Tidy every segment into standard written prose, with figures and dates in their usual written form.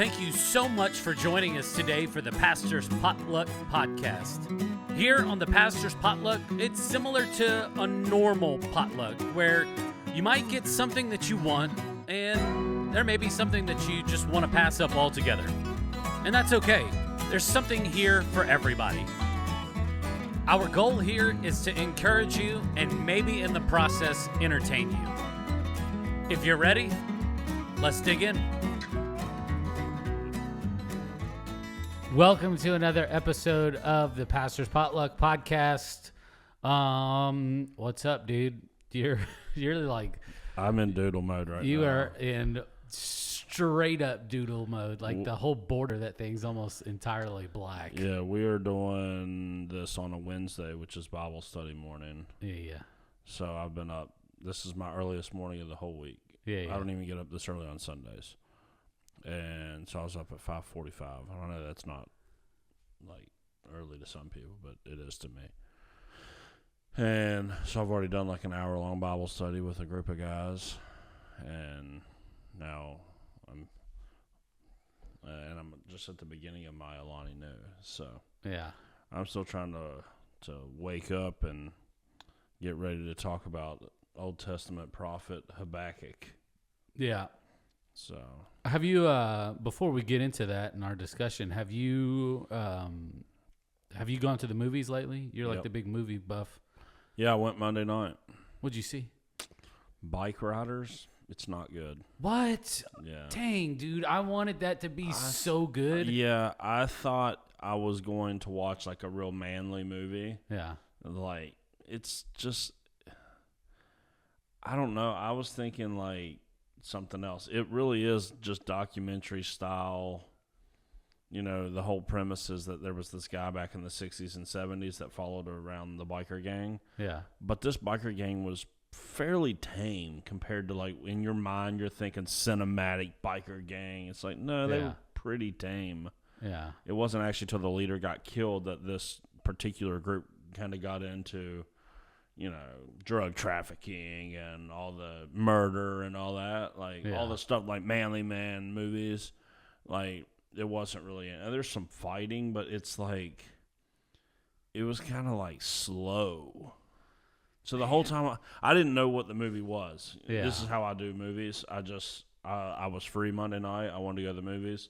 Thank you so much for joining us today for the Pastor's Potluck Podcast. Here on the Pastor's Potluck, it's similar to a normal potluck where you might get something that you want and there may be something that you just want to pass up altogether. And that's okay. There's something here for everybody. Our goal here is to encourage you and maybe in the process entertain you. If you're ready, let's dig in. Welcome to another episode of the Pastor's Potluck Podcast. What's up, dude? You're like... I'm in doodle mode right now. You are in straight up doodle mode. Like the whole border of that thing's almost entirely black. Yeah, we are doing this on a Wednesday, which is Bible study morning. Yeah. So I've been up. This is my earliest morning of the whole week. Yeah. I don't even get up this early on Sundays. And so I was up at 5:45. I know that's not like early to some people, but it is to me. And so I've already done like an hour-long Bible study with a group of guys, and now I'm just at the beginning of my Alani Nu. So Yeah. I'm still trying to wake up and get ready to talk about Old Testament prophet Habakkuk. Yeah. So Have you, before we get into that in our discussion, have you gone to the movies lately? You're like Yep. the big movie buff. yeah, I went Monday night. What'd you see? Bike Riders. It's not good. What? Yeah. Dang, dude. I wanted that to be so good. Yeah, I thought I was going to watch like a real manly movie. Yeah. Like, it's just, I don't know. I was thinking like something else. It really is just documentary style. You know, the whole premise is that there was this guy back in the 60s and 70s that followed around the biker gang. Yeah. But this biker gang was fairly tame compared to, like, in your mind, you're thinking cinematic biker gang. It's like, no, they were pretty tame. Yeah. It wasn't actually till the leader got killed that this particular group kind of got into, you know, drug trafficking and all the murder and all that. Like, all the stuff like Manly Man movies. Like, it wasn't really, there's some fighting, but it's like, it was kind of like slow. So the whole time, I didn't know what the movie was. Yeah. This is how I do movies. I was free Monday night. I wanted to go to the movies.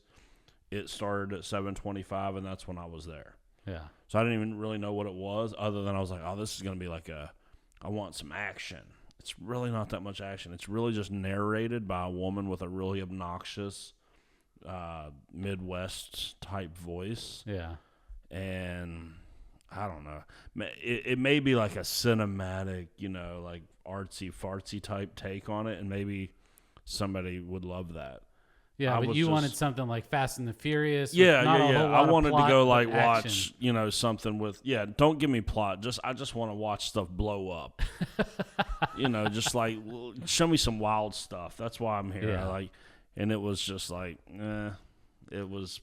It started at 7:25, and that's when I was there. Yeah. So I didn't even really know what it was, other than I was like, oh, this is going to be like I want some action. It's really not that much action. It's really just narrated by a woman with a really obnoxious Midwest type voice. Yeah. And I don't know. It may be like a cinematic, you know, like artsy fartsy type take on it, and maybe somebody would love that. Yeah, but you wanted something like Fast and the Furious. Yeah. I wanted to go like action. watch, you know, something with don't give me plot. I just want to watch stuff blow up. You know, just like show me some wild stuff. That's why I'm here. Yeah. And it was just like, it was,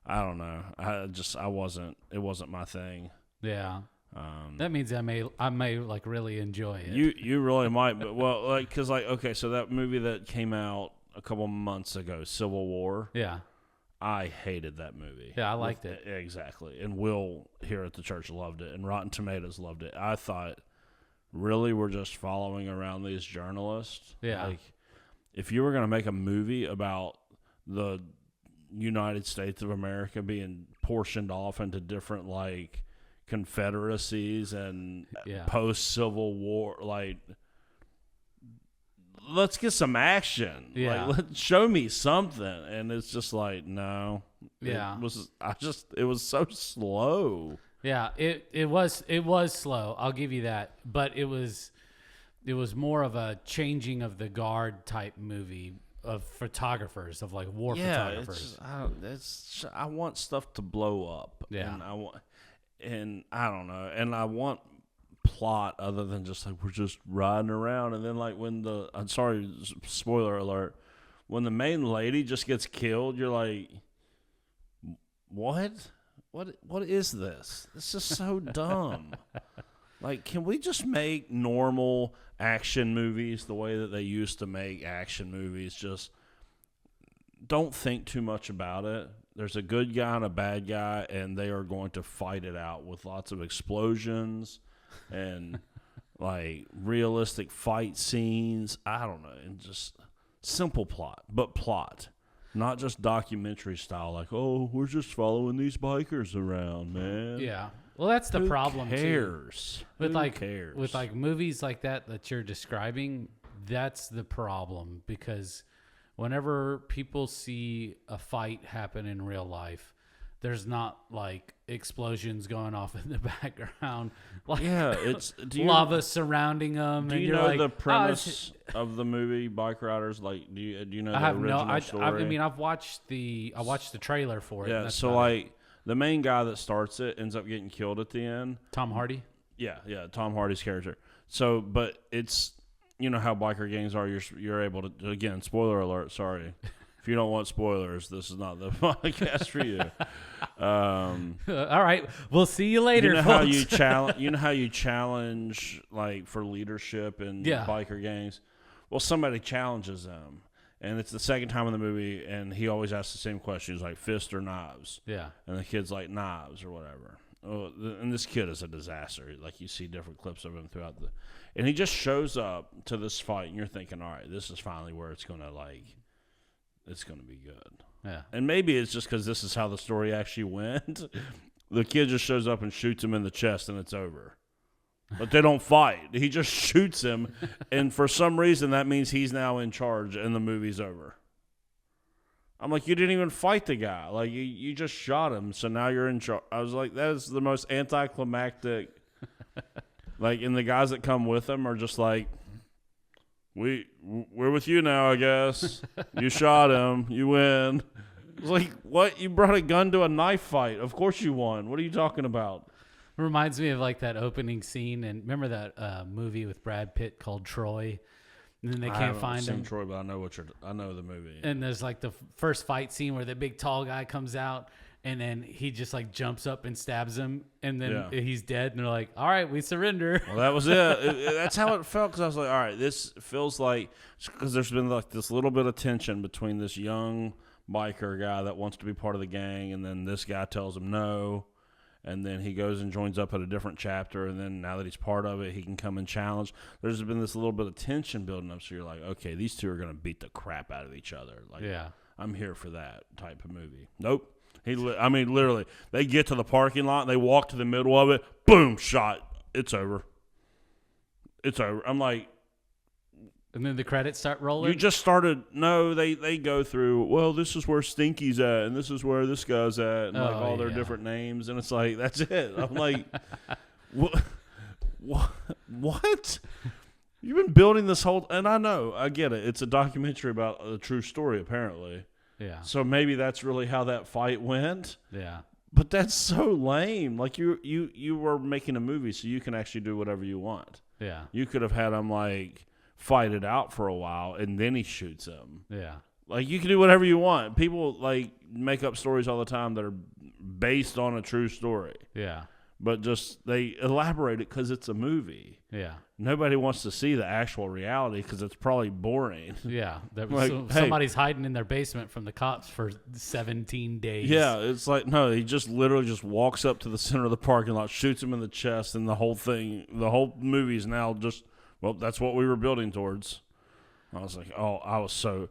I don't know. It wasn't my thing. Yeah. That means I may like really enjoy it. You really might, but well, like, cause like, okay, so that movie that came out a couple months ago, Civil War. Yeah. I hated that movie. Yeah, I liked it. Exactly. And Will here at the church loved it, and Rotten Tomatoes loved it. I thought, really, we're just following around these journalists? Yeah. Like, if you were going to make a movie about the United States of America being portioned off into different, like, confederacies and post-Civil War, like, let's get some action. Yeah. Like, show me something. And it's just like, no. Yeah. It was so slow. Yeah, it was slow. I'll give you that. But it was more of a changing of the guard type movie of photographers, of like war photographers. I want stuff to blow up. Yeah. And I don't know. And I want plot other than just like we're just riding around, and then like when I'm sorry, spoiler alert, when the main lady just gets killed, you're like, what is this? This is so dumb. Like, can we just make normal action movies the way that they used to make action movies? Just don't think too much about it. There's a good guy and a bad guy, and they are going to fight it out with lots of explosions and like realistic fight scenes. I don't know, and just simple plot, but plot. Not just documentary style, like, oh, we're just following these bikers around, man. Yeah. Well, that's the problem cares? Too. With Who cares? With like movies like that you're describing, that's the problem, because whenever people see a fight happen in real life, there's not like explosions going off in the background. Like, yeah, it's lava surrounding them. Do you know the premise of the movie Bike Riders? Like, do you know the original story? I mean, I watched the trailer for it. Yeah, so like the main guy that starts it ends up getting killed at the end. Tom Hardy. Yeah, Tom Hardy's character. So, but it's, you know how biker gangs are. You're able to, again, spoiler alert. Sorry. If you don't want spoilers, this is not the podcast for you. All right, we'll see you later. You know folks. how you challenge. You know how you challenge like for leadership in biker gangs. Well, somebody challenges them, and it's the second time in the movie, and he always asks the same question. He's like, "Fist or knives?" Yeah, and the kid's like, "Knives" or whatever. Oh, and this kid is a disaster. Like, you see different clips of him throughout and he just shows up to this fight, and you're thinking, all right, this is finally where it's gonna it's gonna be good. Yeah. And maybe it's just because this is how the story actually went. The kid just shows up and shoots him in the chest, and it's over. But they don't fight. He just shoots him, and for some reason that means he's now in charge, and the movie's over. I'm like, you didn't even fight the guy. Like, you just shot him, so now you're in charge. I was like, that is the most anticlimactic. Like, and the guys that come with him are just like, we're with you now, I guess. You shot him. You win. It's like, what? You brought a gun to a knife fight. Of course you won. What are you talking about? It reminds me of like that opening scene, and remember that movie with Brad Pitt called Troy? And then they can't find him. Troy, but I know the movie. And there's like the first fight scene where the big tall guy comes out, and then he just like jumps up and stabs him, and then he's dead. And they're like, "All right, we surrender." Well, that was it. That's how it felt, because I was like, "All right, this feels like," because there's been like this little bit of tension between this young biker guy that wants to be part of the gang, and then this guy tells him no. And then he goes and joins up at a different chapter, and then now that he's part of it, he can come and challenge. There's been this little bit of tension building up, so you're like, okay, these two are going to beat the crap out of each other. Like, I'm here for that type of movie. Nope. Literally, they get to the parking lot, they walk to the middle of it, boom, shot. It's over. It's over. I'm like, and then the credits start rolling? You just started. No, they go through, well, this is where Stinky's at, and this is where this guy's at, and like all their different names, and it's like, that's it. I'm like, what? You've been building this whole, and I get it. It's a documentary about a true story, apparently. Yeah. So maybe that's really how that fight went. Yeah. But that's so lame. Like, you were making a movie, so you can actually do whatever you want. Yeah. You could have had him like fight it out for a while, and then he shoots him. Yeah. Like, you can do whatever you want. People, like, make up stories all the time that are based on a true story. Yeah. But just, they elaborate it because it's a movie. Yeah. Nobody wants to see the actual reality because it's probably boring. Yeah. Like, somebody's hiding in their basement from the cops for 17 days. Yeah, it's like, no, he just literally just walks up to the center of the parking lot, shoots him in the chest, and the whole movie is now just, well, that's what we were building towards. I was like, I was so.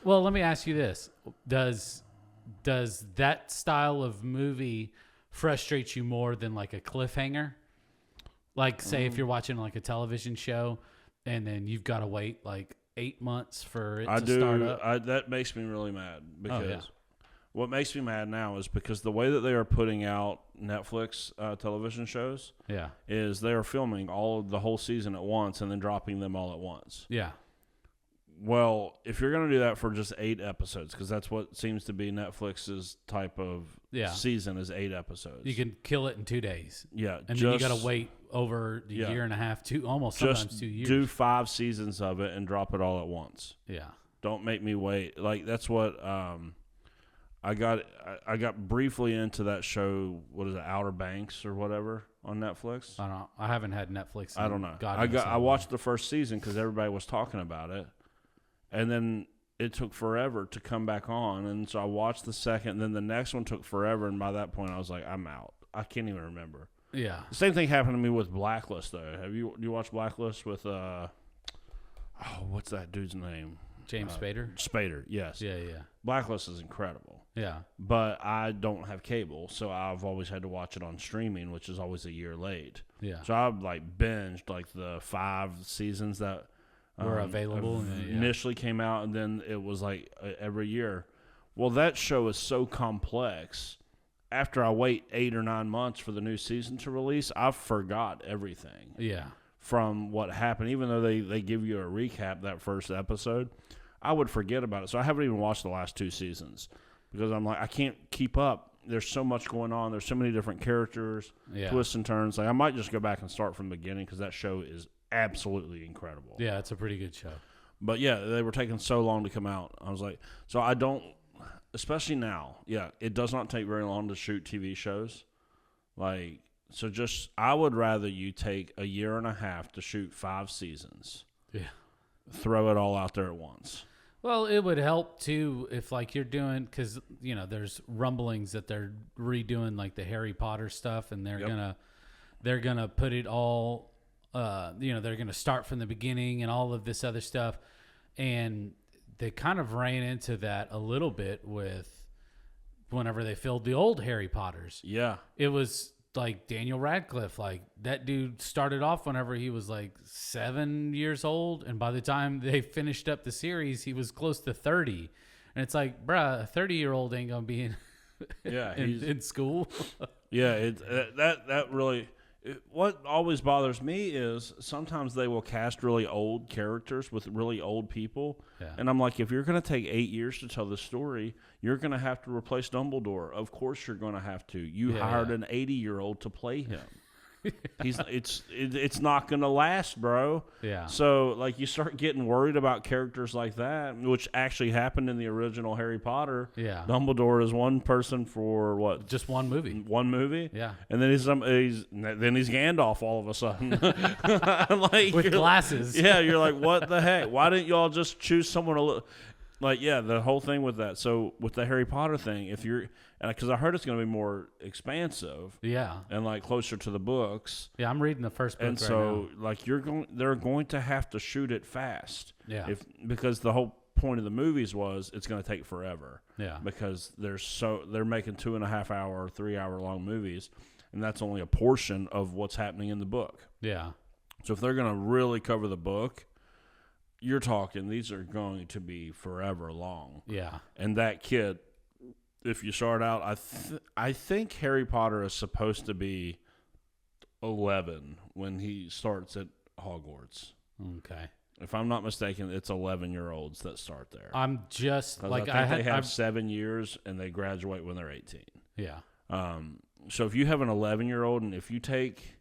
Well, let me ask you this: Does that style of movie frustrate you more than like a cliffhanger? Like, say, if you're watching like a television show, and then you've got to wait like 8 months for it to start up. That makes me really mad, because what makes me mad now is because the way that they are putting out Netflix television shows, is they are filming the whole season at once and then dropping them all at once. Yeah. Well, if you're going to do that for just 8 episodes, because that's what seems to be Netflix's type of season is 8 episodes. You can kill it in 2 days. Yeah. And then you got to wait over a year and a half, sometimes 2 years. Do 5 seasons of it and drop it all at once. Yeah. Don't make me wait. Like, that's what I got briefly into that show, what is it, Outer Banks or whatever, on Netflix. I don't know. I haven't had Netflix. I don't know. I watched the first season because everybody was talking about it. And then it took forever to come back on. And so I watched the second, and then the next one took forever. And by that point, I was like, I'm out. I can't even remember. Yeah. The same thing happened to me with Blacklist, though. You watched Blacklist with, what's that dude's name? James Spader? Spader, yes. Yeah. Blacklist is incredible. Yeah. But I don't have cable, so I've always had to watch it on streaming, which is always a year late. Yeah. So I've binged the 5 seasons that were available. Initially came out, and then it was every year. Well, that show is so complex. After I wait 8 or 9 months for the new season to release, I forgot everything. Yeah. From what happened, even though they give you a recap that first episode, I would forget about it. So I haven't even watched the last 2 seasons because I'm I can't keep up. There's so much going on. There's so many different characters, twists and turns. I might just go back and start from the beginning because that show is absolutely incredible. Yeah, it's a pretty good show. But yeah, they were taking so long to come out. I was like, so I don't, especially now. Yeah, it does not take very long to shoot TV shows. So I would rather you take a year and a half to shoot 5 seasons. Yeah. Throw it all out there at once. Well, it would help too if you're doing, because there's rumblings that they're redoing the Harry Potter stuff, and they're gonna put it all, they're gonna start from the beginning and all of this other stuff, and they kind of ran into that a little bit with whenever they filmed the old Harry Potters. Yeah, it was. Daniel Radcliffe, that dude started off whenever he was 7 years old, and by the time they finished up the series, he was close to 30. And it's bruh, a 30-year-old ain't gonna be in school. Yeah, that really. What always bothers me is sometimes they will cast really old characters with really old people. Yeah. And I'm like, if you're going to take 8 years to tell the story, you're going to have to replace Dumbledore. Of course you're going to have to. You hired an 80-year-old to play him. It's not going to last, bro. Yeah. So you start getting worried about characters like that, which actually happened in the original Harry Potter. Yeah. Dumbledore is one person for what? Just one movie. One movie. Yeah. And then he's Gandalf all of a sudden. With glasses. Yeah. You're like, what the heck? Why didn't y'all just choose someone a little? The whole thing with that. So with the Harry Potter thing, because I heard it's going to be more expansive. Yeah. And closer to the books. Yeah, I'm reading the first book and so they're going to have to shoot it fast. Yeah. Because the whole point of the movies was it's going to take forever. Yeah. Because they're making 2.5 hour, 3 hour long movies, and that's only a portion of what's happening in the book. Yeah. So if they're going to really cover the book, you're talking these are going to be forever long. Yeah. And that kid, if you start out, I think Harry Potter is supposed to be 11 when he starts at Hogwarts. Okay. If I'm not mistaken, it's 11-year-olds that start there. I'm just I think they have 7 years and they graduate when they're 18. Yeah. So if you have an 11-year-old and if you take,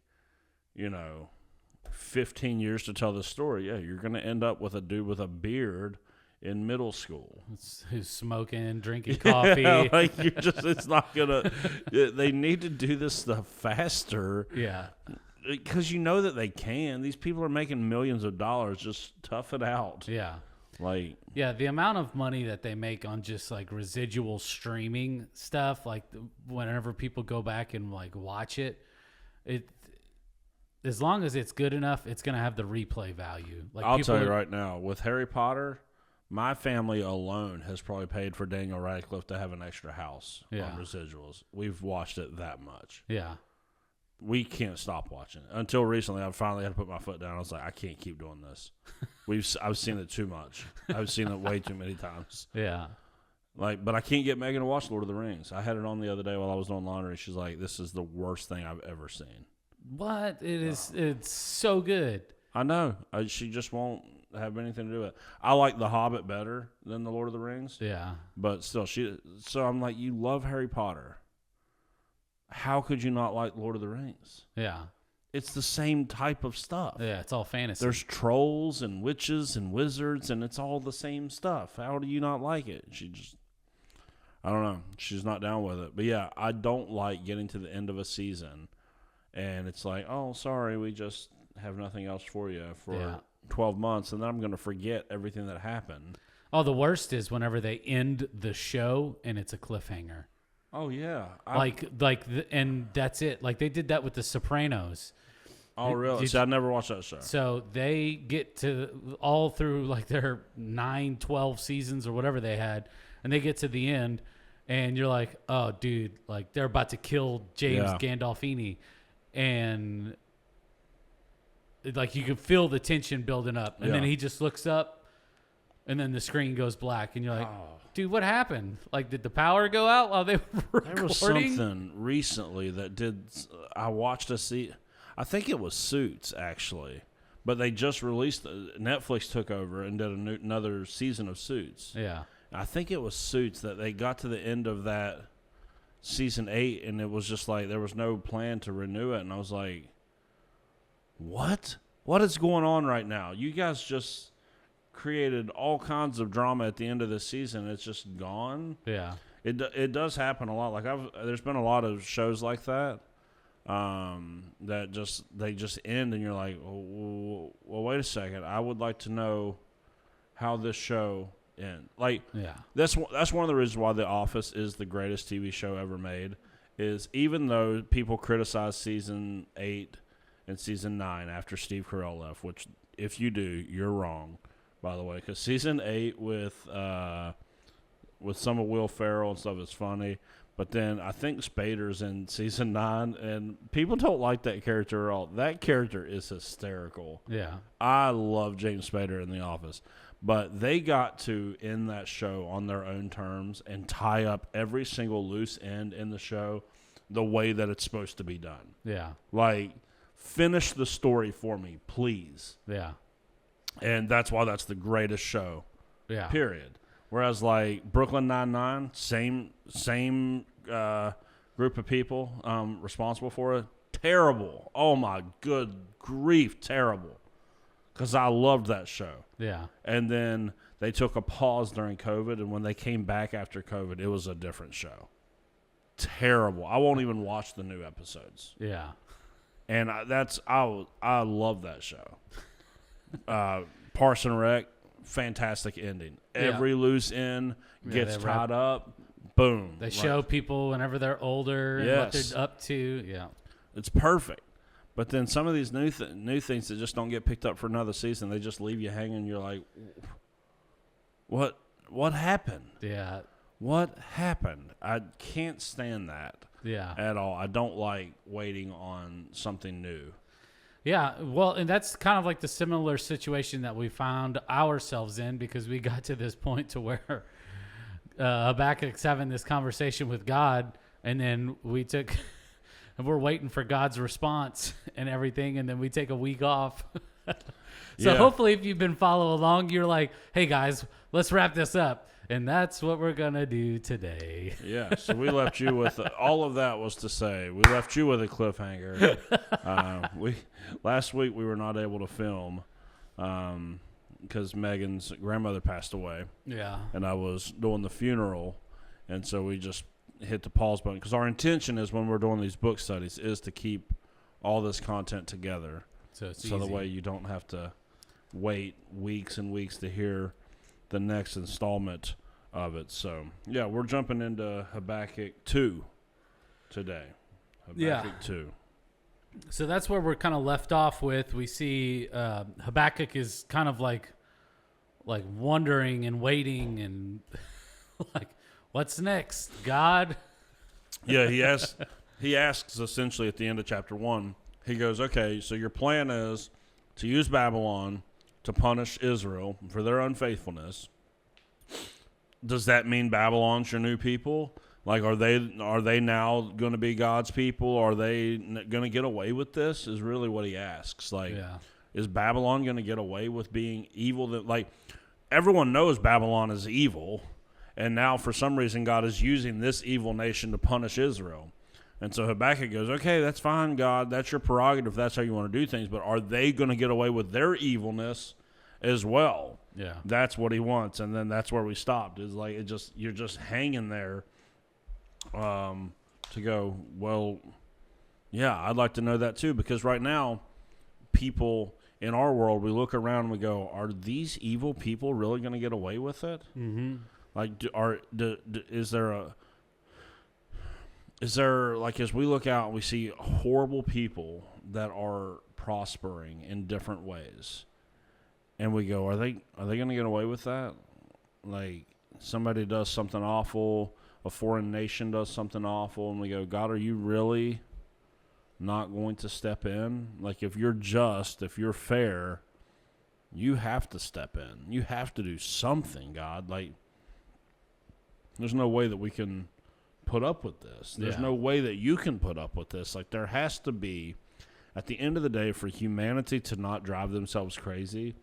15 years to tell the story, you're going to end up with a dude with a beard in middle school who's smoking, drinking coffee. It's not gonna. They need to do this stuff faster. Yeah, because that they can. These people are making millions of dollars. Just tough it out. Yeah, yeah, the amount of money that they make on just residual streaming stuff. Whenever people go back and watch it, as long as it's good enough, it's gonna have the replay value. I'll tell you right now, with Harry Potter. My family alone has probably paid for Daniel Radcliffe to have an extra house on residuals. We've watched it that much. Yeah. We can't stop watching it. Until recently, I finally had to put my foot down. I was like, I can't keep doing this. I've seen it too much. I've seen it way too many times. Yeah. But I can't get Megan to watch Lord of the Rings. I had it on the other day while I was doing laundry. She's like, this is the worst thing I've ever seen. What? It's so good. I know. She just won't have anything to do with it. I like The Hobbit better than The Lord of the Rings. Yeah. But still, so I'm like, you love Harry Potter. How could you not like Lord of the Rings? Yeah. It's the same type of stuff. Yeah, it's all fantasy. There's trolls and witches and wizards, and it's all the same stuff. How do you not like it? I don't know. She's not down with it. But yeah, I don't like getting to the end of a season, and it's like, oh, sorry, we just have nothing else for you for 12 months, and then I'm going to forget everything that happened. Oh, the worst is whenever they end the show and it's a cliffhanger. Oh yeah, And that's it. Like they did that with The Sopranos. Oh really? See, I never watched that show. So they get to all through like their 9, 12 seasons or whatever they had, and they get to the end, and you're like, oh, dude, like they're about to kill James Gandolfini, and like you can feel the tension building up, and then he just looks up, and then the screen goes black, and you're like, dude, what happened? Like, did the power go out while they were recording? There was something recently that did. I watched I think it was Suits actually, but they just released. Netflix took over and did another season of Suits. Yeah, I think it was Suits that they got to the end of that season 8, and it was just like there was no plan to renew it, and I was like, what? What is going on right now? You guys just created all kinds of drama at the end of this season. It's just gone. Yeah, it does happen a lot. Like there's been a lot of shows like that that they just end, and you're like, well, wait a second. I would like to know how this show ends. Like, that's one of the reasons why The Office is the greatest TV show ever made. Is even though people criticize season 8 and season 9 after Steve Carell left, which if you do, you're wrong. By the way, because season 8 with some of Will Ferrell and stuff is funny, but then I think Spader's in season 9, and people don't like that character at all. That character is hysterical. Yeah, I love James Spader in The Office, but they got to end that show on their own terms and tie up every single loose end in the show the way that it's supposed to be done. Yeah, like finish the story for me, please. Yeah. And that's why that's the greatest show. Yeah. Period. Whereas like Brooklyn Nine-Nine, same group of people responsible for it. Terrible. Oh my good grief, terrible. Because I loved that show. Yeah. And then they took a pause during COVID, and when they came back after COVID, it was a different show. Terrible. I won't even watch the new episodes. Yeah. And I love that show. Parks and Rec, fantastic ending. Every loose end gets tied up. Boom. They show people whenever they're older and what they're up to. Yeah. It's perfect. But then some of these new things that just don't get picked up for another season, they just leave you hanging. You're like, what happened? Yeah. What happened? I can't stand that. Yeah. At all. I don't like waiting on something new. Yeah, well, and that's kind of like the similar situation that we found ourselves in, because we got to this point to where Habakkuk's having this conversation with God, and then and we're waiting for God's response and everything, and then we take a week off. So hopefully if you've been following along, you're like, hey guys, let's wrap this up. And that's what we're going to do today. Yeah, so we left you with all of that was to say. We left you with a cliffhanger. Last week we were not able to film because Megan's grandmother passed away. Yeah. And I was doing the funeral, and so we just hit the pause button. Because our intention is when we're doing these book studies is to keep all this content together. So the way you don't have to wait weeks and weeks to hear the next installment of it. So, yeah, we're jumping into Habakkuk 2 today. Habakkuk 2. So that's where we're kind of left off with. We see Habakkuk is kind of like wondering and waiting and like, what's next, God? Yeah, he asks essentially at the end of chapter 1. He goes, okay, so your plan is to use Babylon to punish Israel for their unfaithfulness. Does that mean Babylon's your new people? Like, are they now going to be God's people? Are they going to get away with this? Is really what he asks. Like, is Babylon going to get away with being evil? That like everyone knows Babylon is evil, and now for some reason God is using this evil nation to punish Israel. And so Habakkuk goes, okay, that's fine, God. That's your prerogative. That's how you want to do things. But are they going to get away with their evilness as well? Yeah. That's what he wants. And then that's where we stopped. Is like you're just hanging there to go, well, yeah, I'd like to know that too. Because right now, people in our world, we look around and we go, are these evil people really going to get away with it? Mm-hmm. Like, is there, like, as we look out and we see horrible people that are prospering in different ways, and we go, are they going to get away with that? Like, somebody does something awful, a foreign nation does something awful, and we go, God, are you really not going to step in? Like, if you're just, if you're fair, you have to step in. You have to do something, God. Like, there's no way that we can put up with this. There's no way that you can put up with this. Like, there has to be, at the end of the day, for humanity to not drive themselves crazy,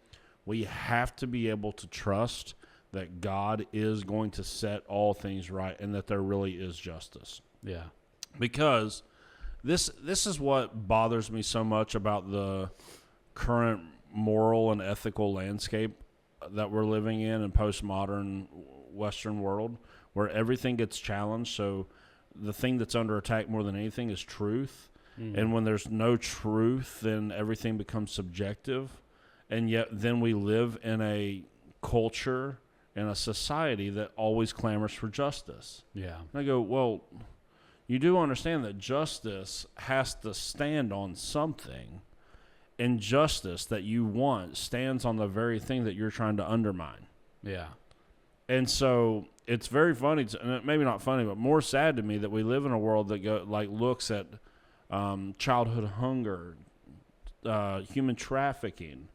we have to be able to trust that God is going to set all things right and that there really is justice. Yeah. Because this is what bothers me so much about the current moral and ethical landscape that we're living in postmodern Western world, where everything gets challenged. So the thing that's under attack more than anything is truth. Mm-hmm. And when there's no truth, then everything becomes subjective. And yet then we live in a culture and a society that always clamors for justice. Yeah. And I go, well, you do understand that justice has to stand on something, and justice that you want stands on the very thing that you're trying to undermine. Yeah. And so it's very funny, maybe not funny, but more sad to me that we live in a world that looks at childhood hunger, human trafficking,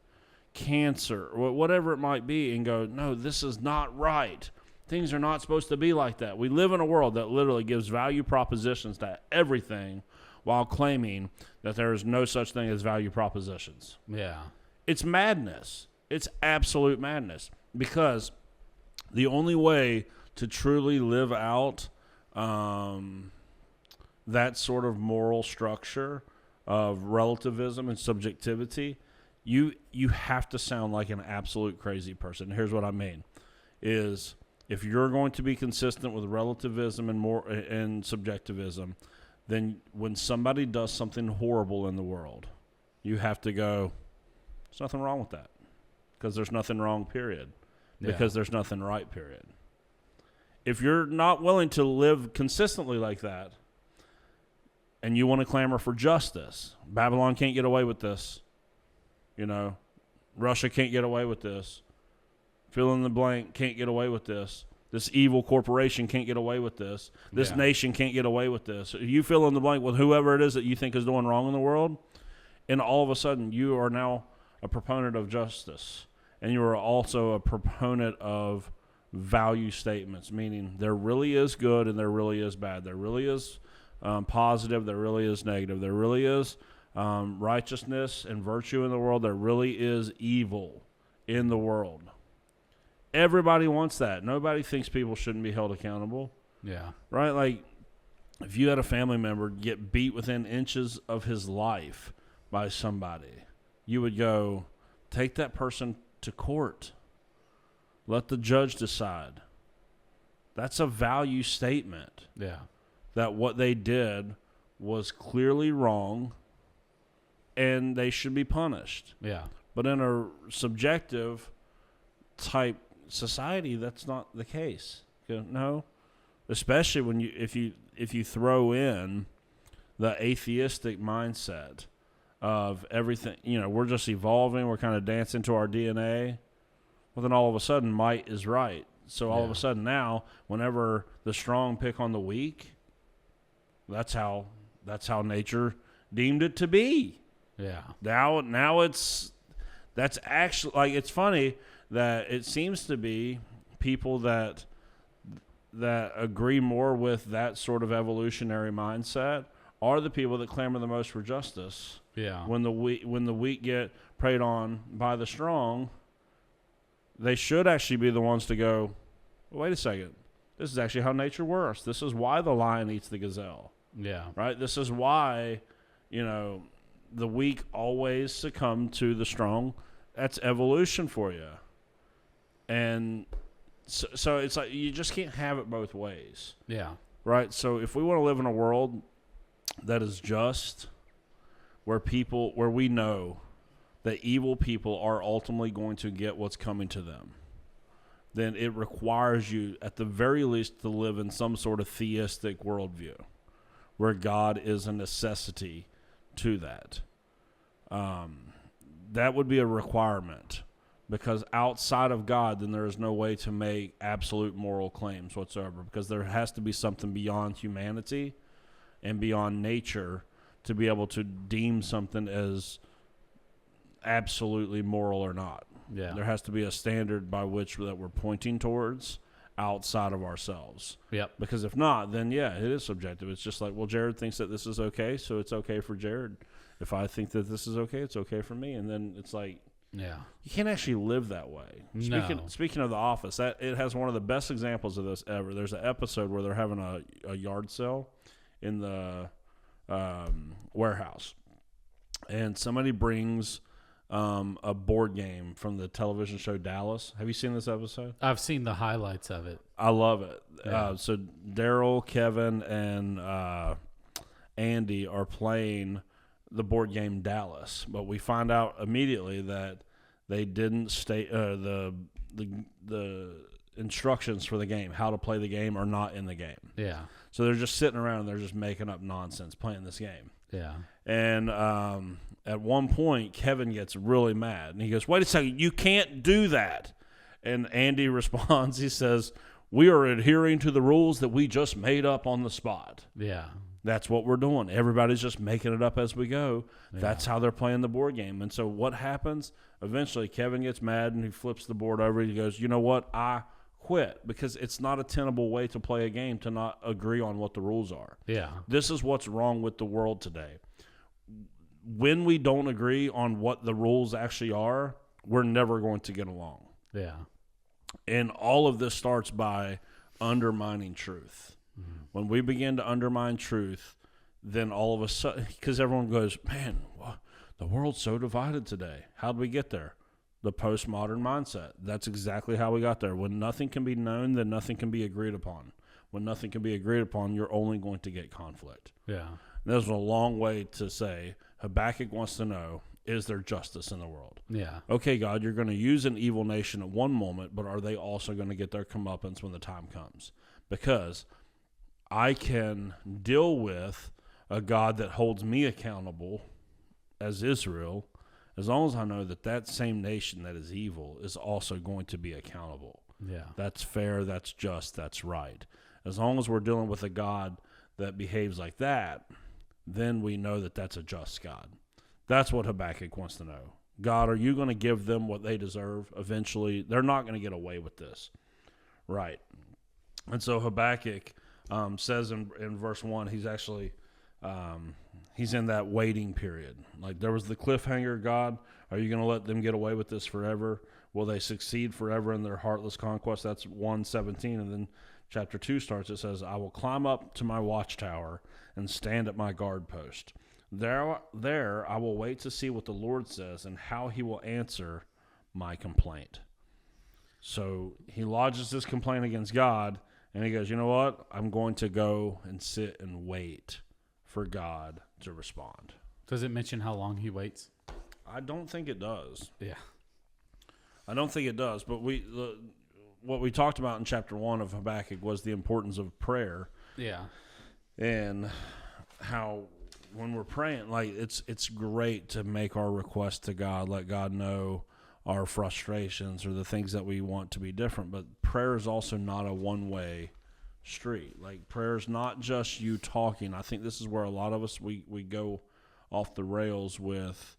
cancer, whatever it might be, and go, no, this is not right. Things are not supposed to be like that. We live in a world that literally gives value propositions to everything while claiming that there is no such thing as value propositions. Yeah. It's madness. It's absolute madness, because the only way to truly live out that sort of moral structure of relativism and subjectivity, you have to sound like an absolute crazy person. Here's what I mean, is if you're going to be consistent with relativism and subjectivism, then when somebody does something horrible in the world, you have to go, there's nothing wrong with that, because there's nothing wrong, period. Because there's nothing right, period. If you're not willing to live consistently like that, and you want to clamor for justice, Babylon can't get away with this. Russia can't get away with this. Fill in the blank can't get away with this. This evil corporation can't get away with this. This nation can't get away with this. You fill in the blank with whoever it is that you think is doing wrong in the world, and all of a sudden you are now a proponent of justice. And you are also a proponent of value statements, meaning there really is good and there really is bad. There really is positive. There really is negative. There really is righteousness and virtue in the world. There really is evil in the world. Everybody wants that. Nobody thinks people shouldn't be held accountable. Yeah. Right? Like, if you had a family member get beat within inches of his life by somebody, you would go, take that person to court. Let the judge decide. That's a value statement. Yeah. That what they did was clearly wrong and they should be punished. Yeah. But in a subjective type society, that's not the case. No. Especially when if you throw in the atheistic mindset of everything, we're just evolving, we're kind of dancing to our DNA. Well, then all of a sudden might is right. So all of a sudden now, whenever the strong pick on the weak, that's how nature deemed it to be. Yeah. Now that's actually, like, it's funny that it seems to be people that agree more with that sort of evolutionary mindset are the people that clamor the most for justice. Yeah. When the weak get preyed on by the strong, they should actually be the ones to go, well, wait a second. This is actually how nature works. This is why the lion eats the gazelle. Yeah. Right? This is why, the weak always succumb to the strong. That's evolution for you. And so it's like you just can't have it both ways. Yeah. Right? So if we want to live in a world that is just, where we know that evil people are ultimately going to get what's coming to them, then it requires you, at the very least, to live in some sort of theistic worldview where God is a necessity to that. That would be a requirement, because outside of God, then there is no way to make absolute moral claims whatsoever, because there has to be something beyond humanity and beyond nature to be able to deem something as absolutely moral or not. Yeah. There has to be a standard by which that we're pointing towards outside of ourselves. Yep. Because if not, then yeah, it is subjective. It's just like, well, Jared thinks that this is okay, so it's okay for Jared. If I think that this is okay, it's okay for me. And then it's like, yeah, you can't actually live that way. No. Speaking of The Office, it has one of the best examples of this ever. There's an episode where they're having a yard sale in the warehouse, and somebody brings a board game from the television show Dallas. Have you seen this episode? I've seen the highlights of it. I love it. Yeah. So Daryl, Kevin, and Andy are playing the board game Dallas, but we find out immediately that they didn't state the instructions for the game, how to play the game, are not in the game. Yeah. So they're just sitting around and they're just making up nonsense playing this game. Yeah. And at one point, Kevin gets really mad, and he goes, "Wait a second, you can't do that." And Andy responds, he says, "We are adhering to the rules that we just made up on the spot." Yeah. That's what we're doing. Everybody's just making it up as we go. Yeah. That's how they're playing the board game. And so what happens? Eventually, Kevin gets mad, and he flips the board over. He goes, "You know what? I quit," because it's not a tenable way to play a game to not agree on what the rules are. Yeah. This is what's wrong with the world today. When we don't agree on what the rules actually are, we're never going to get along. Yeah. And all of this starts by undermining truth. Mm-hmm. When we begin to undermine truth, then all of a sudden, because everyone goes, "Man, the world's so divided today. How did we get there?" The postmodern mindset. That's exactly how we got there. When nothing can be known, then nothing can be agreed upon. When nothing can be agreed upon, you're only going to get conflict. Yeah. There's a long way to say, Habakkuk wants to know, is there justice in the world? Yeah. Okay, God, you're going to use an evil nation at one moment, but are they also going to get their comeuppance when the time comes? Because I can deal with a God that holds me accountable as Israel, as long as I know that that same nation that is evil is also going to be accountable. Yeah. That's fair, that's just, that's right. As long as we're dealing with a God that behaves like that, then we know that that's a just God. That's what Habakkuk wants to know. God, are you going to give them what they deserve eventually? They're not going to get away with this. Right. And so Habakkuk says in verse 1, he's actually... he's in that waiting period. Like, there was the cliffhanger, God, are you going to let them get away with this forever? Will they succeed forever in their heartless conquest? That's 1:17. And then chapter 2 starts. It says, "I will climb up to my watchtower and stand at my guard post. There I will wait to see what the Lord says and how he will answer my complaint." So he lodges this complaint against God, and he goes, "You know what? I'm going to go and sit and wait for God to respond." Does it mention how long he waits? I don't think it does. Yeah. I don't think it does. But what we talked about in chapter 1 of Habakkuk was the importance of prayer. Yeah. And how when we're praying, like, it's great to make our requests to God, let God know our frustrations or the things that we want to be different. But prayer is also not a one-way street. Like, prayer is not just you talking. I think this is where a lot of us we go off the rails with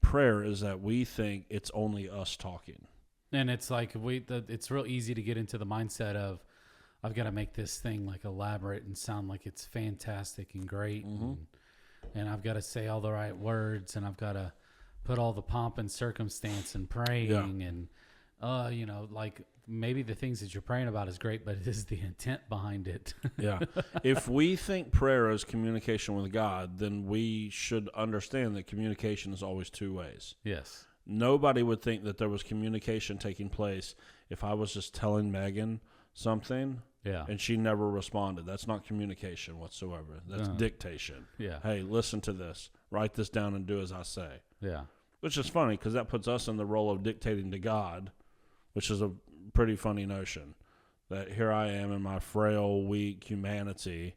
prayer, is that we think it's only us talking. And it's like it's real easy to get into the mindset of, I've got to make this thing like elaborate and sound like it's fantastic and great, mm-hmm. and I've got to say all the right words, and I've got to put all the pomp and circumstance and praying, and like, maybe the things that you're praying about is great, but it is the intent behind it. Yeah. If we think prayer is communication with God, then we should understand that communication is always two ways. Yes. Nobody would think that there was communication taking place if I was just telling Megan something and she never responded. That's not communication whatsoever. That's dictation. Yeah. Hey, listen to this. Write this down and do as I say. Yeah. which is funny because that puts us in the role of dictating to God, which is a pretty funny notion. That here I am in my frail, weak humanity,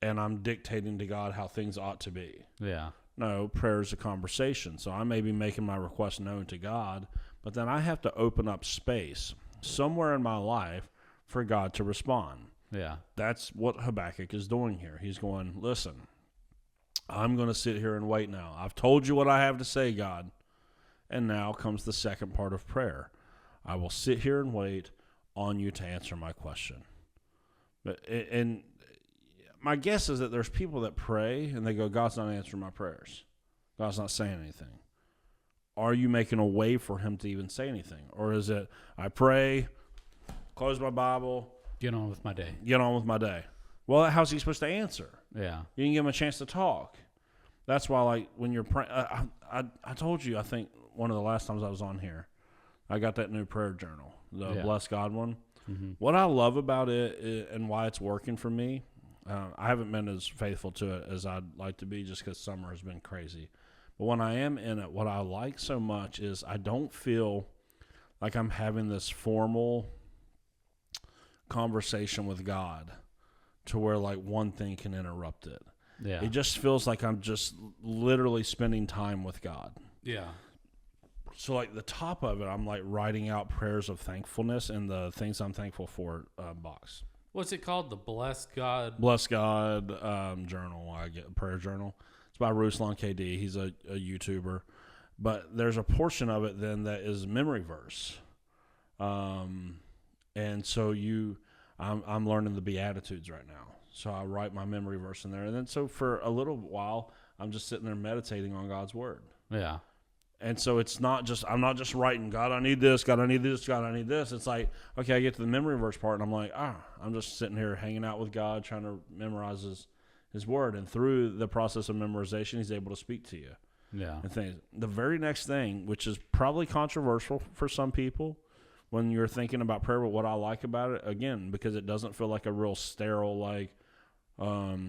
and I'm dictating to God how things ought to be. Yeah. No, prayer is a conversation. So I may be making my request known to God, but then I have to open up space somewhere in my life for God to respond. Yeah. That's what Habakkuk is doing here. He's going, listen, I'm going to sit here and wait now. I've told you what I have to say, God. And now comes the second part of prayer. I will sit here and wait on you to answer my question. And my guess is that there's people that pray and they go, God's not answering my prayers. God's not saying anything. Are you making a way for him to even say anything? Or is it, I pray, close my Bible, get on with my day. Well, how's he supposed to answer? Yeah. You didn't give him a chance to talk. That's why, like, when you're praying, I told you, I think one of the last times I was on here, I got that new prayer journal, the Bless God one. Mm-hmm. What I love about it and why it's working for me, I haven't been as faithful to it as I'd like to be just because summer has been crazy. But when I am in it, what I like so much is I don't feel like I'm having this formal conversation with God to where, like, one thing can interrupt it. Yeah. It just feels like I'm just literally spending time with God. Yeah. So, like, the top of it, I'm, like, writing out prayers of thankfulness in the things I'm thankful for box. What's it called? The Bless God journal. I get a prayer journal. It's by Ruslan KD. He's a YouTuber. But there's a portion of it then that is memory verse. And so I'm learning the Beatitudes right now. So I write my memory verse in there. And then so for a little while, I'm just sitting there meditating on God's word. Yeah. And so I'm not just writing, God, I need this, God, I need this, God, I need this. It's like, okay, I get to the memory verse part, and I'm like, I'm just sitting here hanging out with God, trying to memorize his word. And through the process of memorization, he's able to speak to you. Yeah. And things. The very next thing, which is probably controversial for some people when you're thinking about prayer, but what I like about it, again, because it doesn't feel like a real sterile, like, I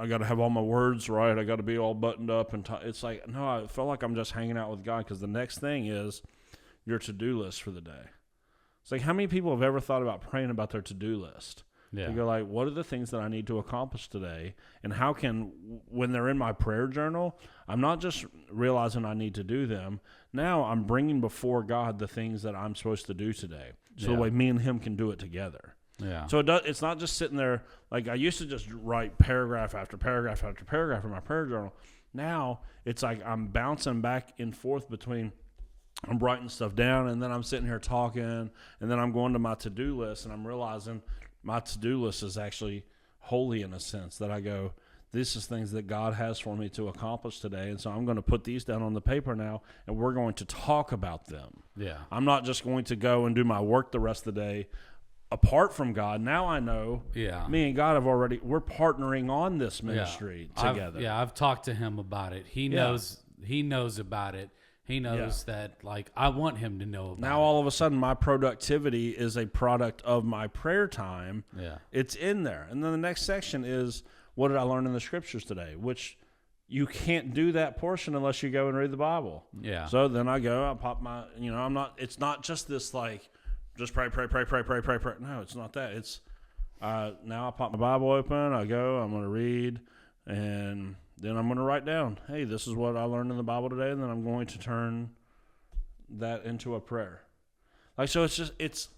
got to have all my words right. I got to be all buttoned up. It's like, no, I feel like I'm just hanging out with God because the next thing is your to-do list for the day. It's like, how many people have ever thought about praying about their to-do list? Yeah. They go like, what are the things that I need to accomplish today? And how can, when they're in my prayer journal, I'm not just realizing I need to do them. Now I'm bringing before God the things that I'm supposed to do today. So the way me and him can do it together. Yeah. So it's not just sitting there, like I used to just write paragraph after paragraph after paragraph in my prayer journal. Now it's like I'm bouncing back and forth between, I'm writing stuff down and then I'm sitting here talking and then I'm going to my to-do list and I'm realizing my to-do list is actually holy in a sense that I go, this is things that God has for me to accomplish today. And so I'm going to put these down on the paper now and we're going to talk about them. Yeah. I'm not just going to go and do my work the rest of the day apart from God. Now I know me and God we're partnering on this ministry together. I've talked to him about it. He knows about it. He knows that, like, I want him to know about it. Now all of a sudden my productivity is a product of my prayer time. Yeah. It's in there. And then the next section is, what did I learn in the scriptures today? Which you can't do that portion unless you go and read the Bible. Yeah. So then I pop my, it's not just this like, just pray. No, it's not that. It's now I pop my Bible open, I'm going to read, and then I'm going to write down, hey, this is what I learned in the Bible today, and then I'm going to turn that into a prayer. Like, so it's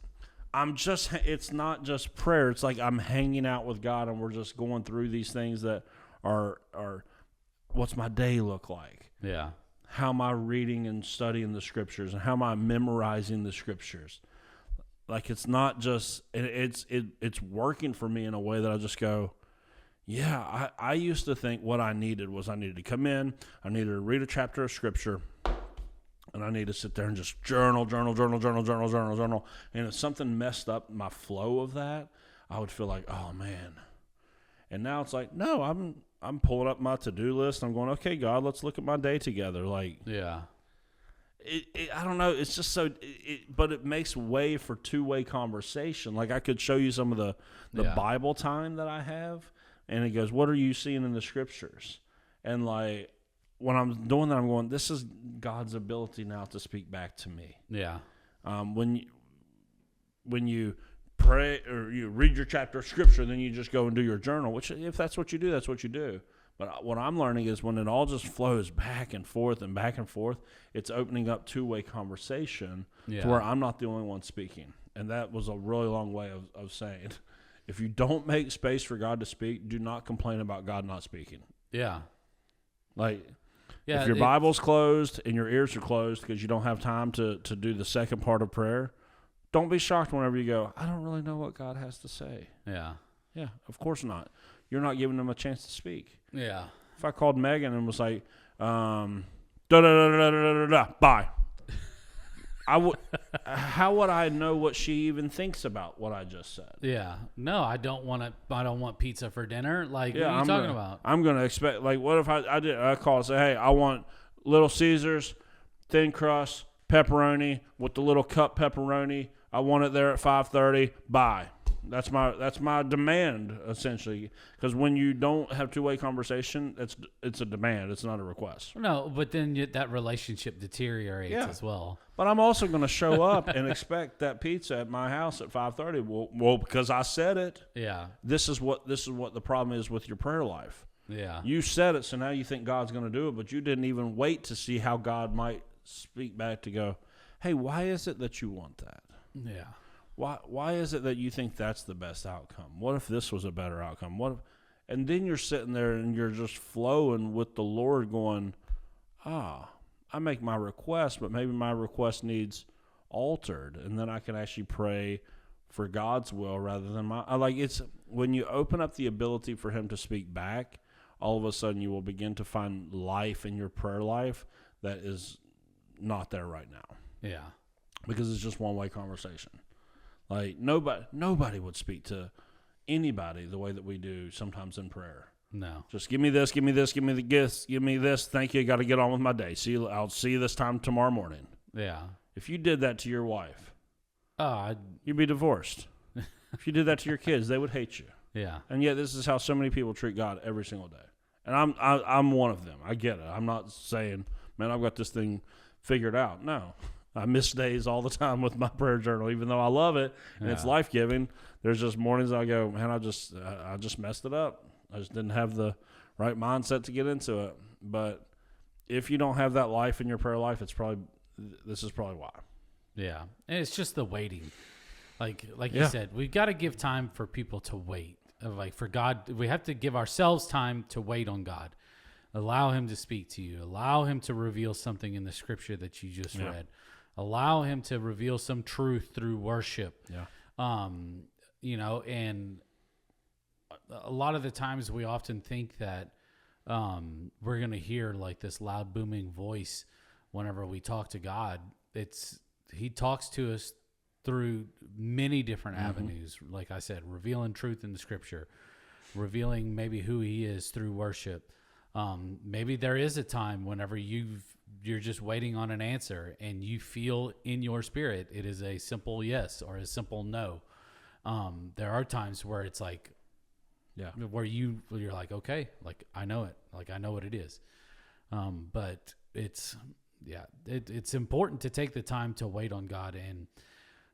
not just prayer. It's like I'm hanging out with God, and we're just going through these things that are what's my day look like? Yeah. How am I reading and studying the scriptures, and how am I memorizing the scriptures? Like, it's not just, it's working for me in a way that I just go, yeah, I used to think what I needed to come in, I needed to read a chapter of scripture, and I need to sit there and just journal. And if something messed up my flow of that, I would feel like, oh, man. And now it's like, no, I'm pulling up my to-do list. I'm going, okay, God, let's look at my day together. Like, yeah. I don't know. It's just so, but it makes way for two-way conversation. Like, I could show you some of the Bible time that I have, and it goes, what are you seeing in the scriptures? And like when I'm doing that, I'm going, this is God's ability now to speak back to me. Yeah. When you pray or you read your chapter of scripture, then you just go and do your journal, which if that's what you do, that's what you do. But what I'm learning is when it all just flows back and forth, it's opening up two-way conversation to where I'm not the only one speaking. And that was a really long way of saying, if you don't make space for God to speak, do not complain about God not speaking. Yeah. Like, if your Bible's closed and your ears are closed because you don't have time to do the second part of prayer, don't be shocked whenever you go, I don't really know what God has to say. Yeah. Yeah, of course not. You're not giving them a chance to speak. Yeah. If I called Megan and was like, bye. How would I know what she even thinks about what I just said? Yeah. No, I don't want pizza for dinner. Like, what are you talking about? I'm going to expect, like, what if I call and say, hey, I want Little Caesars, thin crust, pepperoni with the little cup pepperoni. I want it there at 5:30. Bye. That's my demand, essentially. Because when you don't have two-way conversation, it's a demand. It's not a request. No, but then that relationship deteriorates as well. But I'm also going to show up and expect that pizza at my house at 5:30. Well, because I said it. Yeah. This is what the problem is with your prayer life. Yeah. You said it, so now you think God's going to do it, but you didn't even wait to see how God might speak back to go, hey, why is it that you want that? Yeah. Why is it that you think that's the best outcome? What if this was a better outcome? And then you're sitting there and you're just flowing with the Lord going, I make my request, but maybe my request needs altered. And then I can actually pray for God's will rather than it's when you open up the ability for him to speak back, all of a sudden you will begin to find life in your prayer life that is not there right now. Yeah. Because it's just one-way conversation. Like, nobody would speak to anybody the way that we do sometimes in prayer. No. Just give me this, give me this, give me the gifts, give me this. Thank you. I got to get on with my day. I'll see you this time tomorrow morning. Yeah. If you did that to your wife, you'd be divorced. If you did that to your kids, they would hate you. Yeah. And yet this is how so many people treat God every single day. And I'm one of them. I get it. I'm not saying, man, I've got this thing figured out. No. I miss days all the time with my prayer journal, even though I love it and it's life-giving. There's just mornings I go, man, I just messed it up. I just didn't have the right mindset to get into it. But if you don't have that life in your prayer life, this is probably why. Yeah, and it's just the waiting. Like you said, we've got to give time for people to wait. Like for God, we have to give ourselves time to wait on God. Allow him to speak to you. Allow him to reveal something in the scripture that you just read. Allow him to reveal some truth through worship. Yeah. And a lot of the times we often think that we're going to hear like this loud booming voice whenever we talk to God. He talks to us through many different avenues. Like I said, revealing truth in the scripture, revealing maybe who he is through worship. Maybe there is a time whenever you're just waiting on an answer and you feel in your spirit it is a simple yes or a simple no. There are times where it's like, where you're like, okay, like I know it, like I know what it is. But it's important to take the time to wait on God, and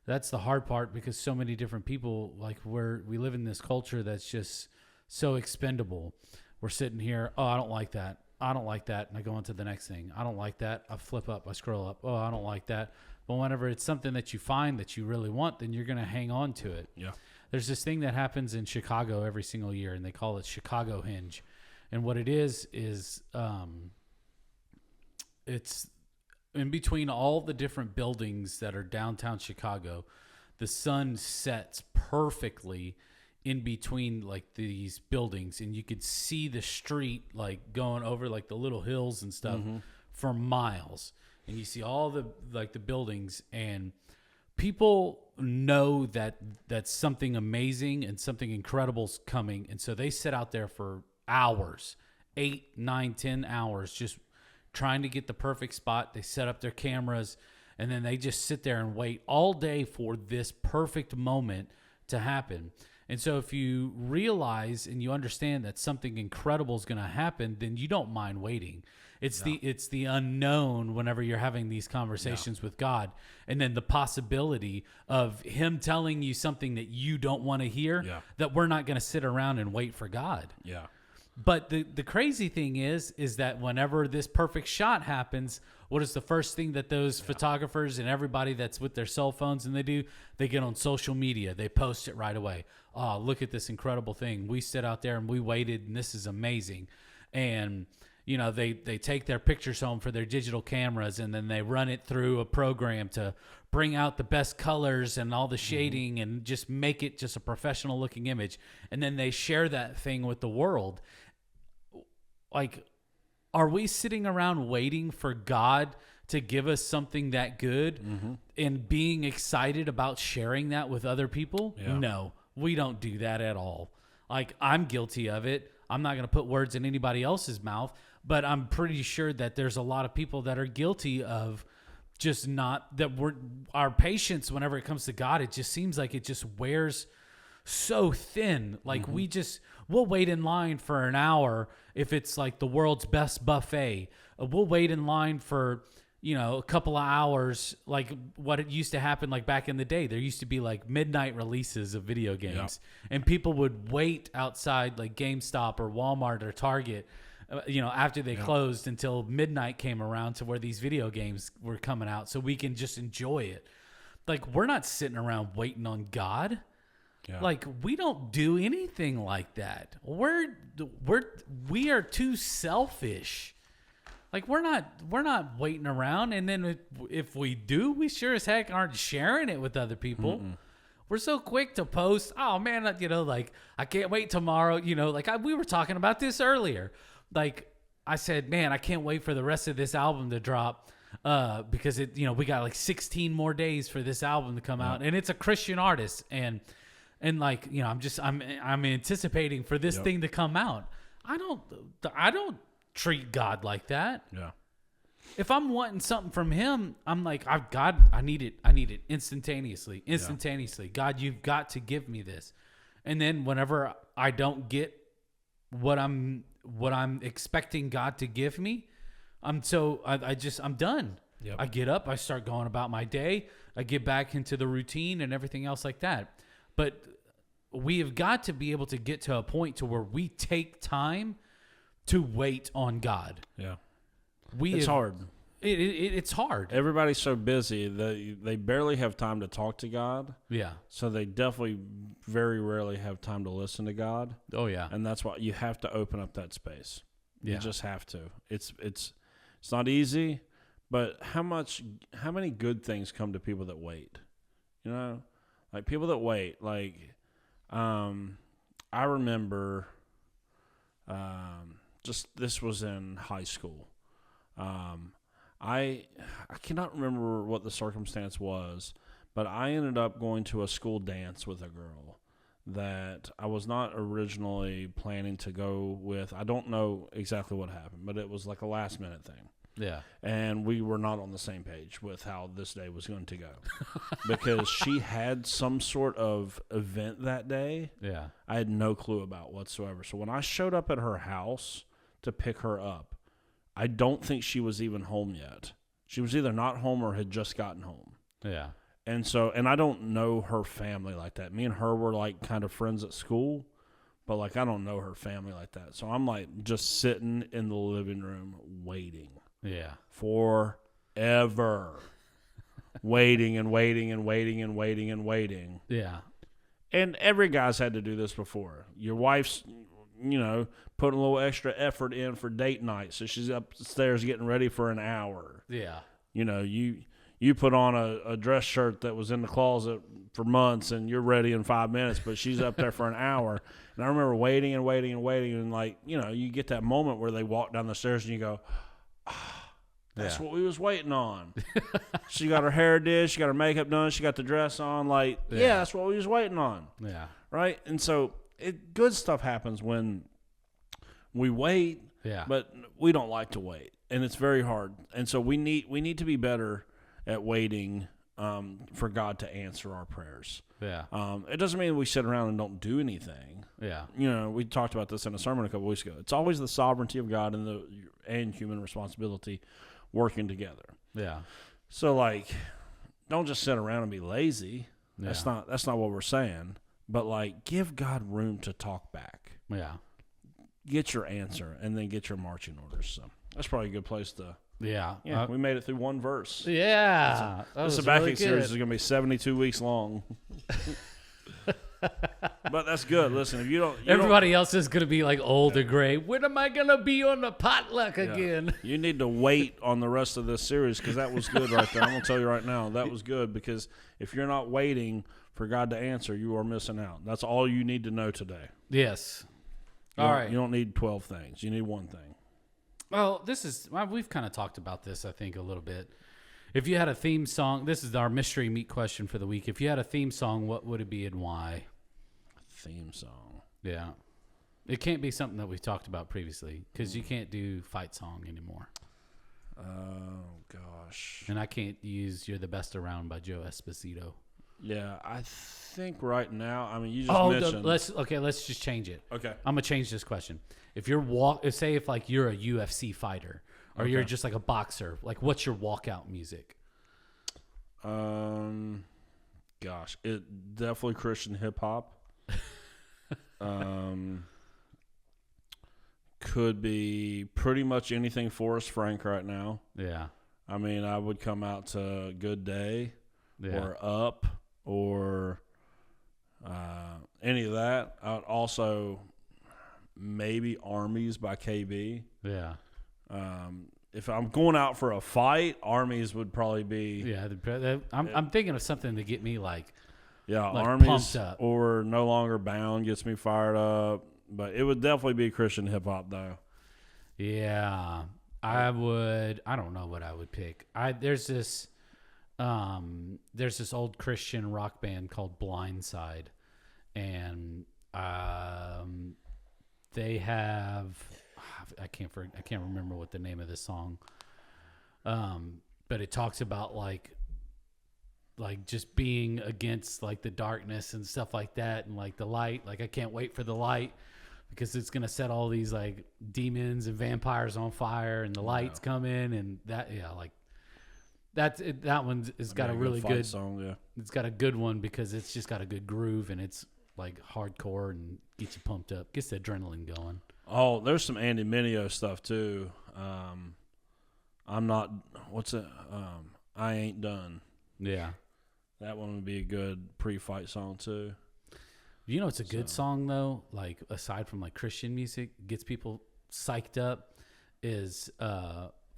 that's the hard part because so many different people, like we live in this culture that's just so expendable. We're sitting here, I don't like that. I don't like that. And I go on to the next thing. I don't like that. I flip up. I scroll up. I don't like that. But whenever it's something that you find that you really want, then you're going to hang on to it. Yeah. There's this thing that happens in Chicago every single year, and they call it Chicago Hinge. And what it is it's in between all the different buildings that are downtown Chicago, the sun sets perfectly in between like these buildings, and you could see the street like going over like the little hills and stuff for miles, and you see all the buildings, and people know that something amazing and something incredible's coming, and so they sit out there for hours, 8, 9, 10 hours, just trying to get the perfect spot. They set up their cameras, and then they just sit there and wait all day for this perfect moment to happen. And so if you realize and you understand that something incredible is going to happen, then you don't mind waiting. It's the unknown whenever you're having these conversations with God, and then the possibility of him telling you something that you don't want to hear, that we're not going to sit around and wait for God. Yeah. But the crazy thing is that whenever this perfect shot happens, what is the first thing that those photographers and everybody that's with their cell phones and they do? They get on social media. They post it right away. Oh, look at this incredible thing. We stood out there and we waited, and this is amazing. And, you know, they take their pictures home for their digital cameras, and then they run it through a program to bring out the best colors and all the shading and just make it just a professional looking image. And then they share that thing with the world. Like, are we sitting around waiting for God to give us something that good and being excited about sharing that with other people? Yeah. No, we don't do that at all. Like, I'm guilty of it. I'm not going to put words in anybody else's mouth, but I'm pretty sure that there's a lot of people that are guilty of just not, that our patience whenever it comes to God, it just seems like it just wears so thin. Like we'll wait in line for an hour if it's like the world's best buffet. We'll wait in line for, you know, a couple of hours, like what it used to happen like back in the day. There used to be like midnight releases of video games, and people would wait outside like GameStop or Walmart or Target, you know, after they closed until midnight came around to where these video games were coming out so we can just enjoy it. Like, we're not sitting around waiting on God. Yeah. Like, we don't do anything like that. We are too selfish. Like, we're not waiting around, and then if we do, we sure as heck aren't sharing it with other people. We're so quick to post, oh man, you know, like, I can't wait tomorrow, you know, like we were talking about this earlier. Like, I said, man, I can't wait for the rest of this album to drop, because it, you know, we got like 16 more days for this album to come out, and it's a Christian artist, and like, you know, I'm anticipating for this thing to come out. I don't treat God like that. Yeah. If I'm wanting something from him, I'm like, God, I need it instantaneously. God, you've got to give me this. And then whenever I don't get what I'm expecting God to give me, I'm done. Yep. I get up, I start going about my day, I get back into the routine and everything else like that. But we have got to be able to get to a point to where we take time to wait on God. Yeah. It's hard. It's hard. Everybody's so busy that they barely have time to talk to God. Yeah. So they definitely very rarely have time to listen to God. Oh yeah. And that's why you have to open up that space. Yeah. You just have to. It's not easy, but how many good things come to people that wait? You know? Like, people that wait, like, I remember, this was in high school. I cannot remember what the circumstance was, but I ended up going to a school dance with a girl that I was not originally planning to go with. I don't know exactly what happened, but it was like a last minute thing. Yeah. And we were not on the same page with how this day was going to go because she had some sort of event that day. Yeah. I had no clue about whatsoever. So when I showed up at her house to pick her up, I don't think she was even home yet. She was either not home or had just gotten home. Yeah. And I don't know her family like that. Me and her were like kind of friends at school, but like I don't know her family like that. So I'm like just sitting in the living room waiting. Yeah. Forever. Waiting and waiting and waiting and waiting and waiting. Yeah. And every guy's had to do this before. Your wife's, you know, putting a little extra effort in for date night, so she's upstairs getting ready for an hour. Yeah. You know, you put on a dress shirt that was in the closet for months and you're ready in 5 minutes, but she's up there for an hour. And I remember waiting and waiting and waiting, and like, you know, you get that moment where they walk down the stairs and you go, that's what we was waiting on. She got her hair did, she got her makeup done, she got the dress on. Like, that's what we was waiting on. Yeah. Right? And so good stuff happens when we wait, but we don't like to wait. And it's very hard. And so we need to be better at waiting for God to answer our prayers. Yeah. It doesn't mean we sit around and don't do anything. Yeah. You know, we talked about this in a sermon a couple weeks ago. It's always the sovereignty of God and human responsibility working together. Yeah. So, like, don't just sit around and be lazy. Yeah. That's not what we're saying. But, like, give God room to talk back. Yeah. Get your answer and then get your marching orders. So that's probably a good place to. Yeah. Yeah, we made it through one verse. Yeah. This Habakkuk series is going to be 72 weeks long. But that's good. Listen, if you don't... Everybody else is going to be like old and gray. When am I going to be on the potluck again? You need to wait on the rest of this series because that was good right there. I'm going to tell you right now, that was good because if you're not waiting for God to answer, you are missing out. That's all you need to know today. Yes. All right. You don't need 12 things. You need one thing. Well, we've kind of talked about this, I think, a little bit. If you had a theme song, this is our mystery meat question for the week. If you had a theme song, what would it be and why? Theme song. Yeah. It can't be something that we've talked about previously because you can't do fight song anymore. Oh, gosh. And I can't use You're the Best Around by Joe Esposito. Yeah, I think right now, I mean, you just mentioned. Let's just change it. Okay. I'm going to change this question. If you're say if like you're a UFC fighter or you're just like a boxer, like what's your walkout music? Gosh, it definitely Christian hip hop. Could be pretty much anything Forrest Frank right now. Yeah. I mean, I would come out to Good Day or Up or any of that. I would also maybe Armies by KB. Yeah. If I'm going out for a fight, Armies would probably be. Yeah. I'm thinking of something to get me like. Yeah, like Armies pumped up. or No Longer Bound gets me fired up. But it would definitely be Christian hip hop though. Yeah. I don't know what I would pick. There's this old Christian rock band called Blindside, and they have I can't remember what the name of this song. But it talks about like just being against like the darkness and stuff like that, and like the light. Like I can't wait for the light because it's gonna set all these like demons and vampires on fire, and the lights come in, and that that one has got a really good song. Yeah, it's got a good one because it's just got a good groove and it's like hardcore and gets you pumped up, gets the adrenaline going. Oh, there's some Andy Mineo stuff too. I'm not. What's it? I Ain't Done. Yeah, that one would be a good pre-fight song too. You know, it's a good song though. Like aside from like Christian music, gets people psyched up. Is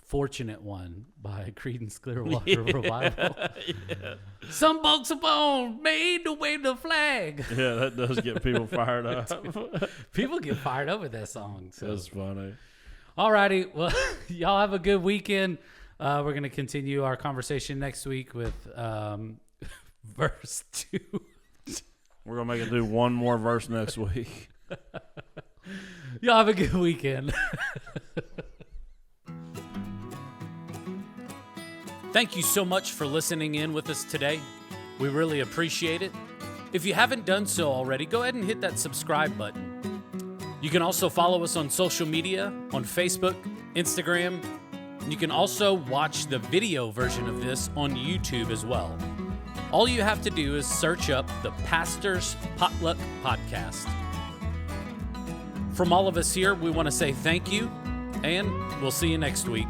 "Fortunate One" by Creedence Clearwater Revival. Yeah. Some folks upon made to wave the flag. Yeah, that does get people fired up. People get fired up with that song. So. That's funny. All righty. Well, y'all have a good weekend. We're going to continue our conversation next week with verse 2. We're going to make it do one more verse next week. Y'all have a good weekend. Thank you so much for listening in with us today. We really appreciate it. If you haven't done so already, go ahead and hit that subscribe button. You can also follow us on social media, on Facebook, Instagram. You can also watch the video version of this on YouTube as well. All you have to do is search up the Pastor's Potluck Podcast. From all of us here, we want to say thank you, and we'll see you next week.